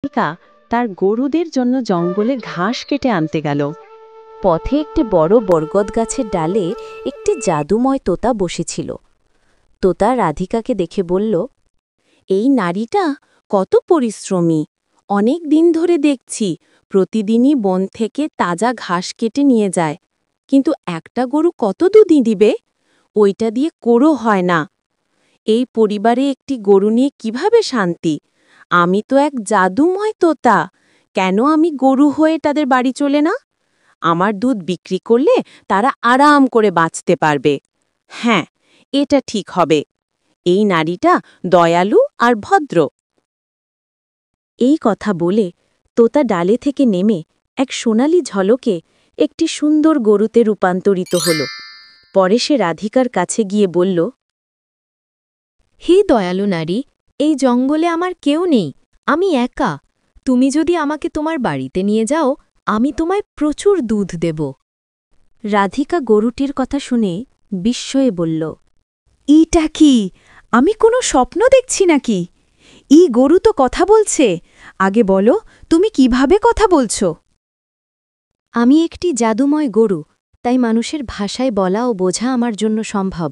রাধিকা তার গরুদের জন্য জঙ্গলে ঘাস কেটে আনতে গেল। পথে একটি বড় বরগদ গাছের ডালে একটি জাদুময় তোতা বসেছিল। তোতা রাধিকাকে দেখে বলল, এই নারীটা কত পরিশ্রমী, অনেক দিন ধরে দেখছি প্রতিদিনই বন থেকে তাজা ঘাস কেটে নিয়ে যায়, কিন্তু একটা গরু কত দুধই দিবে? ওইটা দিয়ে কোরও হয় না। এই পরিবারে একটি গরু নিয়ে কিভাবে শান্তি? আমি তো এক জাদুময় তোতা, কেন আমি গরু হয়ে তাদের বাড়ি চলে না? আমার দুধ বিক্রি করলে তারা আরাম করে বাঁচতে পারবে। হ্যাঁ, এটা ঠিক হবে। এই নারীটা দয়ালু আর ভদ্র। এই কথা বলে তোতা ডালে থেকে নেমে এক সোনালি ঝলকে একটি সুন্দর গরুতে রূপান্তরিত হল। পরে সে রাধিকার কাছে গিয়ে বলল, হে দয়ালু নারী, এই জঙ্গলে আমার কেউ নেই, আমি একা। তুমি যদি আমাকে তোমার বাড়িতে নিয়ে যাও, আমি তোমায় প্রচুর দুধ দেব। রাধিকা গরুটির কথা শুনে বিস্ময়ে বলল, ইটা কি? আমি কোনো স্বপ্ন দেখছি নাকি? ই গরু তো কথা বলছে। আগে বলো, তুমি কিভাবে কথা বলছো? আমি একটি জাদুময় গরু, তাই মানুষের ভাষায় বলা ও বোঝা আমার জন্য সম্ভব।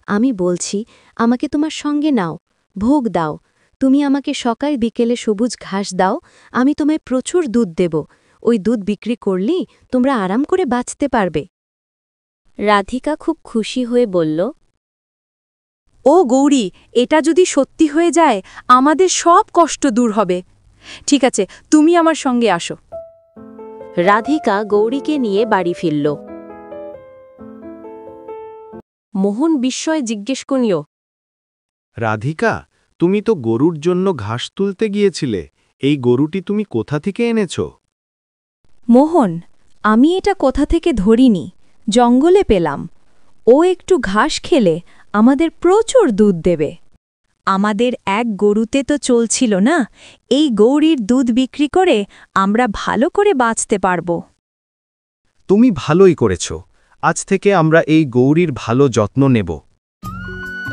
আমি বলছি, আমাকে তোমার সঙ্গে নাও, ভোগ দাও। তুমি আমাকে সকাল বিকেলে সবুজ ঘাস দাও, আমি তোমায় প্রচুর দুধ দেব। ওই দুধ বিক্রি করলেই তোমরা আরাম করে বাঁচতে পারবে। রাধিকা খুব খুশি হয়ে বলল, ও গৌরী, এটা যদি সত্যি হয়ে যায়, আমাদের সব কষ্ট দূর হবে। ঠিক আছে, তুমি আমার সঙ্গে আসো। রাধিকা গৌরীকে নিয়ে বাড়ি ফিরল। মোহন বিস্ময়ে জিজ্ঞেস করল, রাধিকা, তুমি তো গরুর জন্য ঘাস তুলতে গিয়েছিলে, এই গরুটি তুমি কোথা থেকে এনেছ? মোহন, আমি এটা কোথা থেকে ধরিনি, জঙ্গলে পেলাম। ও একটু ঘাস খেলে আমাদের প্রচুর দুধ দেবে। আমাদের এক গরুতে তো চলছিল না, এই গৌরীর দুধ বিক্রি করে আমরা ভালো করে বাঁচতে পারব। তুমি ভালোই করেছ। আজ থেকে আমরা এই গৌরীর ভালো যত্ন নেব।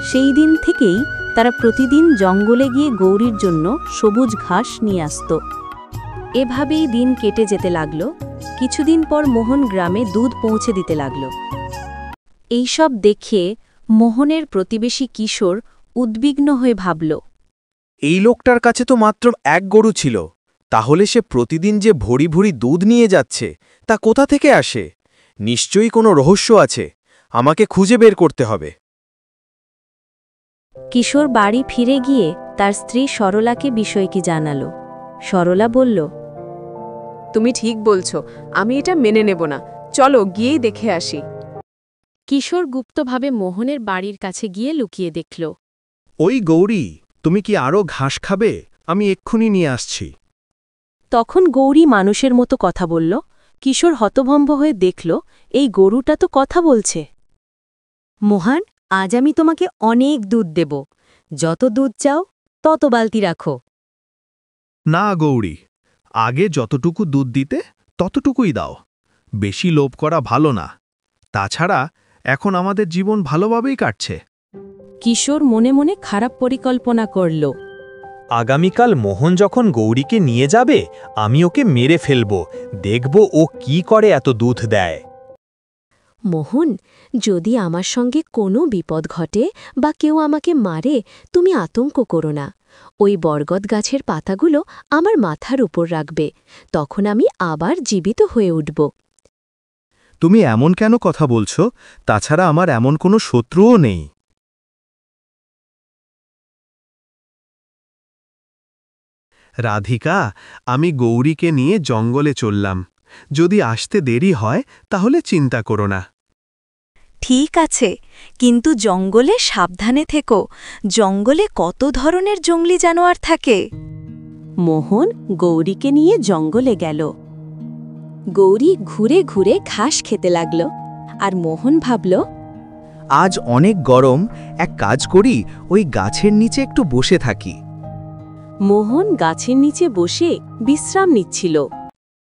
সেই দিন থেকেই তারা প্রতিদিন জঙ্গলে গিয়ে গৌরীর জন্য সবুজ ঘাস নিয়ে আসত। এভাবেই দিন কেটে যেতে লাগল। কিছুদিন পর মোহন গ্রামে দুধ পৌঁছে দিতে লাগল। এইসব দেখে মোহনের প্রতিবেশী কিশোর উদ্বিগ্ন হয়ে ভাবল, এই লোকটার কাছে তো মাত্র এক গরু ছিল, তাহলে সে প্রতিদিন যে ভরি ভরি দুধ নিয়ে যাচ্ছে তা কোথা থেকে আসে? নিশ্চয়ই কোনো রহস্য আছে, আমাকে খুঁজে বের করতে হবে। কিশোর বাড়ি ফিরে গিয়ে তার স্ত্রী সরলাকে বিষয়টি জানাল। সরলা বলল, তুমি ঠিক বলছো, আমি এটা মেনে নেব না। চলো গিয়েই দেখে আসি। কিশোর গুপ্তভাবে মোহনের বাড়ির কাছে গিয়ে লুকিয়ে দেখল। ওই গৌরী, তুমি কি আরও ঘাস খাবে? আমি এক্ষুনি নিয়ে আসছি। তখন গৌরী মানুষের মতো কথা বলল। কিশোর হতভম্ব হয়ে দেখল, এই গরুটা তো কথা বলছে। মোহন, আজ আমি তোমাকে অনেক দুধ দেব। যত দুধ চাও তত বালতি রাখো। না গৌরী, আগে যতটুকু দুধ দিতে ততটুকুই দাও। বেশি লোভ করা ভালো না। তাছাড়া এখন আমাদের জীবন ভালোভাবেই কাটছে। কিশোর মনে মনে খারাপ পরিকল্পনা করল। আগামীকাল মোহন যখন গৌরীকে নিয়ে যাবে, আমি ওকে মেরে ফেলব, দেখব ও কি করে এত দুধ দেয়। মোহন, যদি আমার সঙ্গে কোনো বিপদ ঘটে বা কেউ আমাকে মারে, তুমি আতঙ্ক করো না। ওই বরগদ গাছের পাতাগুলো আমার মাথার উপর রাখবে, তখন আমি আবার জীবিত হয়ে উঠব। তুমি এমন কেন কথা বলছো? তাছাড়া আমার এমন কোনো শত্রুও নেই। রাধিকা, আমি গৌরীকে নিয়ে জঙ্গলে চললাম। যদি আসতে দেরি হয় তাহলে চিন্তা করো না। ঠিক আছে, কিন্তু জঙ্গলে সাবধানে থেকো। জঙ্গলে কত ধরনের জঙ্গলি জানোয়ার থাকে। মোহন গৌরীকে নিয়ে জঙ্গলে গেল। গৌরী ঘুরে ঘুরে ঘাস খেতে লাগল, আর মোহন ভাবল, আজ অনেক গরম, এক কাজ করি, ওই গাছের নিচে একটু বসে থাকি। মোহন গাছের নিচে বসে বিশ্রাম নিচ্ছিল।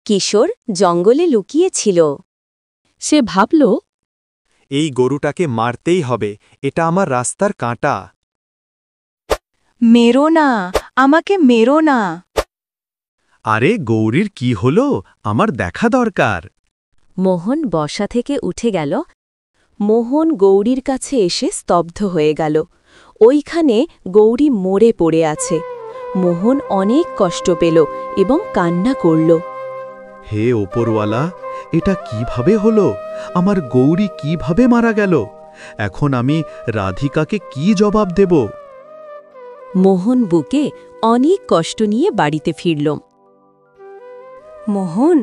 কিশোর জঙ্গলে লুকিয়েছিল। সে ভাবল, এই গরুটাকে মারতেই হবে, এটা আমার রাস্তার কাঁটা। মেরো না, আমাকে মেরো না। আরে গৌরীর কি হলো আমার দেখা দরকার। মোহন বসা থেকে উঠে গেল। মোহন গৌরীর কাছে এসে স্তব্ধ হয়ে গেল। ওইখানে গৌরী মরে পড়ে আছে। মোহন অনেক কষ্ট পেল এবং কান্না করল। হে ওপরওয়ালা, এটা কিভাবে হলো? আমার গৌরী কিভাবে মারা গেল? এখন আমি রাধিকাকে কি জবাব দেব? মোহন বুকে অনেক কষ্ট নিয়ে বাড়িতে ফিরল। মোহন,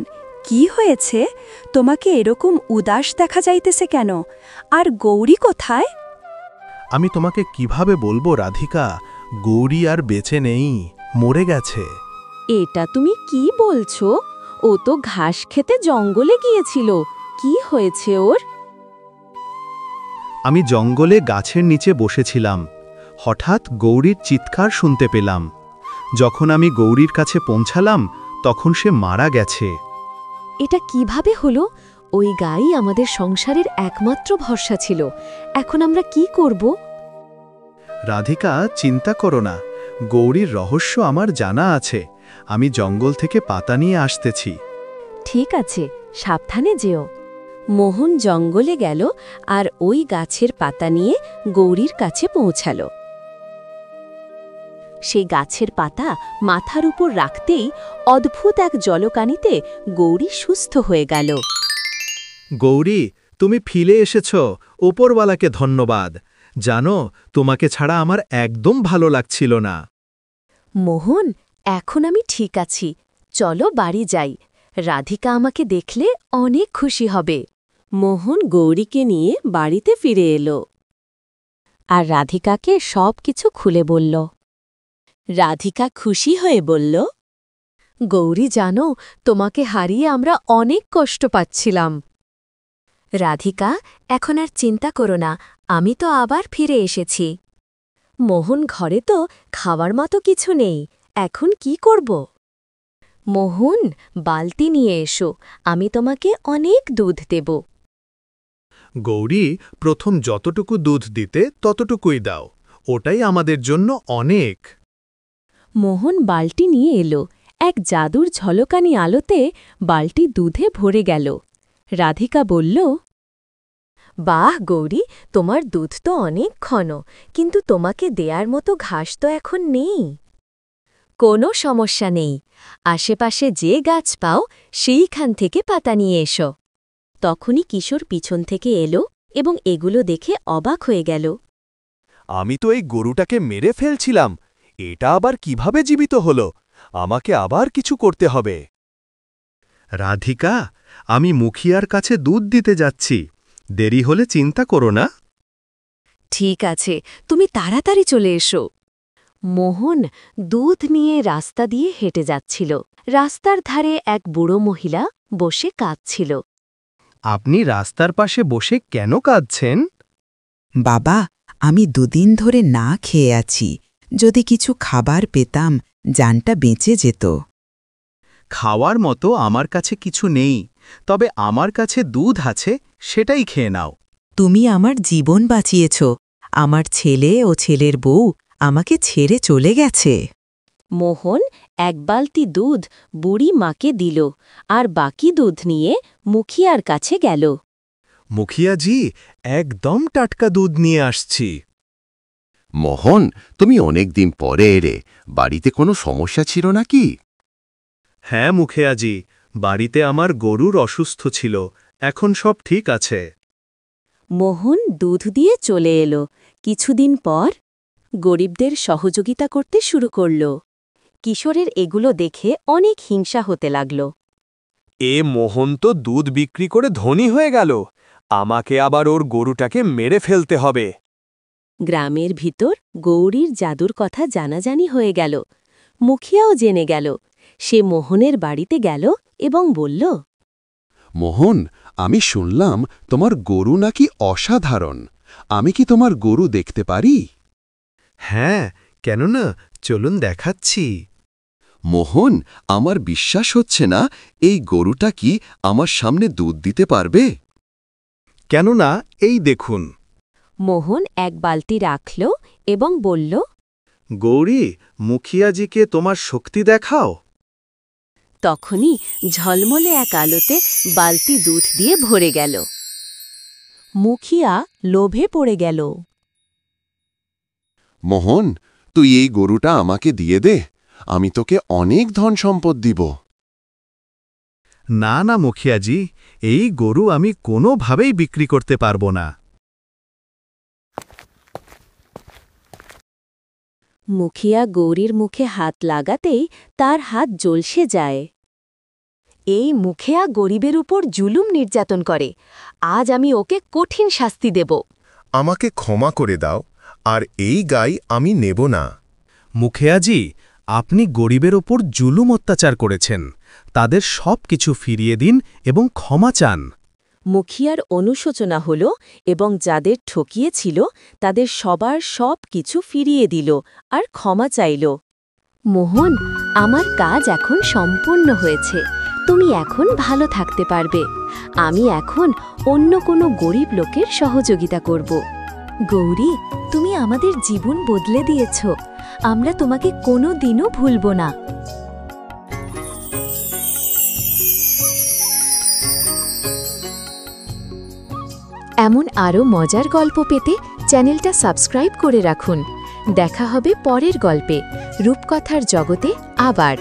কি হয়েছে? তোমাকে এরকম উদাস দেখা যাইতেছে কেন? আর গৌরী কোথায়? আমি তোমাকে কিভাবে বলবো রাধিকা, গৌরী আর বেঁচে নেই, মরে গেছে। এটা তুমি কি বলছো? ও তো ঘাস খেতে জঙ্গলে গিয়েছিল। কি হয়েছে ওর? আমি জঙ্গলে গাছের নিচে বসেছিলাম। হঠাৎ গৌরীর চিৎকার শুনতে পেলাম। যখন আমি গৌরীর কাছে পৌঁছালাম তখন সে মারা গেছে। এটা কিভাবে হলো? ওই গাই আমাদের সংসারের একমাত্র ভরসা ছিল। এখন আমরা কি করব? রাধিকা, চিন্তা করো না, গৌরীর রহস্য আমার জানা আছে। আমি জঙ্গল থেকে পাতা নিয়ে আসতেছি। ঠিক আছে, সাবধানে যেও। মোহন জঙ্গলে গেল আর ওই গাছের পাতা নিয়ে গৌরীর কাছে পৌঁছাল। সেই গাছের পাতা মাথার উপর রাখতেই অদ্ভুত এক জলকানিতে গৌরী সুস্থ হয়ে গেল। গৌরী, তুমি ফিরে এসেছ, ওপরওয়ালাকে ধন্যবাদ। জানো, তোমাকে ছাড়া আমার একদম ভালো লাগছিল না। মোহন, এখন আমি ঠিক আছি। চলো বাড়ি যাই। রাধিকা আমাকে দেখলে অনেক খুশি হবে। মোহন গৌরীকে নিয়ে বাড়িতে ফিরে এলো আর রাধিকাকে সব কিছু খুলে বলল। রাধিকা খুশি হয়ে বলল, গৌরী, জানো, তোমাকে হারিয়ে আমরা অনেক কষ্ট পাচ্ছিলাম। রাধিকা, এখন আর চিন্তা করো না, আমি তো আবার ফিরে এসেছি। মোহন, ঘরে তো খাওয়ার মতো কিছু নেই, এখন কি করব? মোহন, বালতি নিয়ে এসো, আমি তোমাকে অনেক দুধ দেব। গৌরী, প্রথম যতটুকু দুধ দিতে ততটুকুই দাও, ওটাই আমাদের জন্য অনেক। মোহন বালতি নিয়ে এলো। এক জাদুর ঝলকানি আলোতে বালতি দুধে ভরে গেল। রাধিকা বলল, বাহ গৌরী, তোমার দুধ তো অনেক ঘন, কিন্তু তোমাকে দেয়ার মতো ঘাস তো এখন নেই। কোনো সমস্যা নেই, আশেপাশে যে গাছ পাও সেইখান থেকে পাতা নিয়ে এসো। তখনই কিশোর পিছন থেকে এলো এবং এগুলো দেখে অবাক হয়ে গেল। আমি তো এই গরুটাকে মেরে ফেলছিলাম, এটা আবার কিভাবে জীবিত হলো? আমাকে আবার কিছু করতে হবে। রাধিকা, আমি মুখিয়ার কাছে দুধ দিতে যাচ্ছি, দেরি হলে চিন্তা করো না। ঠিক আছে, তুমি তাড়াতাড়ি চলে এসো। মোহন দুধ নিয়ে রাস্তা দিয়ে হেঁটে যাচ্ছিল। রাস্তার ধারে এক বুড়ো মহিলা বসে কাঁদছিল। আপনি রাস্তার পাশে বসে কেন কাঁদছেন? বাবা, আমি দুদিন ধরে না খেয়ে আছি। যদি কিছু খাবার পেতাম, জানটা বেঁচে যেত। খাওয়ার মতো আমার কাছে কিছু নেই, তবে আমার কাছে দুধ আছে, সেটাই খেয়ে নাও। তুমি আমার জীবন বাঁচিয়েছ। আমার ছেলে ও ছেলের বউ আমাকে ছেড়ে চলে গেছে। মোহন এক বালতি দুধ বুড়ি মাকে দিল আর বাকি দুধ নিয়ে মুখিয়ার কাছে গেল। মুখিয়াজি, একদম টাটকা দুধ নিয়ে আসছি। মোহন, তুমি অনেকদিন পরে এলে, বাড়িতে কোনো সমস্যা ছিল নাকি? হ্যাঁ মুখিয়াজি, বাড়িতে আমার গরুর অসুস্থ ছিল, এখন সব ঠিক আছে। মোহন দুধ দিয়ে চলে এলো। কিছুদিন পর গরিবদের সহযোগিতা করতে শুরু করল। কিশোরের এগুলো দেখে অনেক হিংসা হতে লাগল। এ মোহন তো দুধ বিক্রি করে ধনী হয়ে গেল, আমাকে আবার ওর গরুটাকে মেরে ফেলতে হবে। গ্রামের ভিতর গৌরীর জাদুর কথা জানাজানি হয়ে গেল। মুখিয়াও জেনে গেল। সে মোহনের বাড়িতে গেল এবং বলল, মোহন, আমি শুনলাম তোমার গরু নাকি অসাধারণ। আমি কি তোমার গরু দেখতে পারি? হ্যাঁ, কেন না, চলুন দেখাচ্ছি। মোহন, আমার বিশ্বাস হচ্ছে না এই গরুটা কি আমার সামনে দুধ দিতে পারবে। কেননা এই দেখুন। মোহন এক বালতি রাখল এবং বলল, গৌরী, মুখিয়াজিকে তোমার শক্তি দেখাও। তখনই ঝলমলে এক আলোতে বালতি দুধ দিয়ে ভরে গেল। মুখিয়া লোভে পড়ে গেল। মোহন, তুই এই গরুটা আমাকে দিয়ে দে, আমি তোকে অনেক ধন সম্পদ দিব। না না মুখিয়াজি, এই গরু আমি কোনোভাবেই বিক্রি করতে পারবো না। মুখিয়া গৌরীর মুখে হাত লাগাতেই তার হাত জ্বলসে যায়। এই মুখিয়া গরিবের উপর জুলুম নির্যাতন করে, আজ আমি ওকে কঠিন শাস্তি দেব। আমাকে ক্ষমা করে দাও, আর এই গাই আমি নেব না। মুখিয়াজি, আপনি গরিবের ওপর জুলুম অত্যাচার করেছেন, তাদের সব কিছু ফিরিয়ে দিন এবং ক্ষমা চান। মুখিয়ার অনুশোচনা হল এবং যাদের ঠকিয়েছিল তাদের সবার সব কিছু ফিরিয়ে দিল আর ক্ষমা চাইল। মোহন, আমার কাজ এখন সম্পূর্ণ হয়েছে, তুমি এখন ভালো থাকতে পারবে। আমি এখন অন্য কোনো গরিব লোকের সহযোগিতা করব। গৌরী, তুমি আমাদের জীবন বদলে দিয়েছ, আমরা তোমাকে কোনো দিনও ভুলব না। এমন আরও মজার গল্প পেতে চ্যানেলটা সাবস্ক্রাইব করে রাখুন। দেখা হবে পরের গল্পে, রূপকথার জগতে আবার।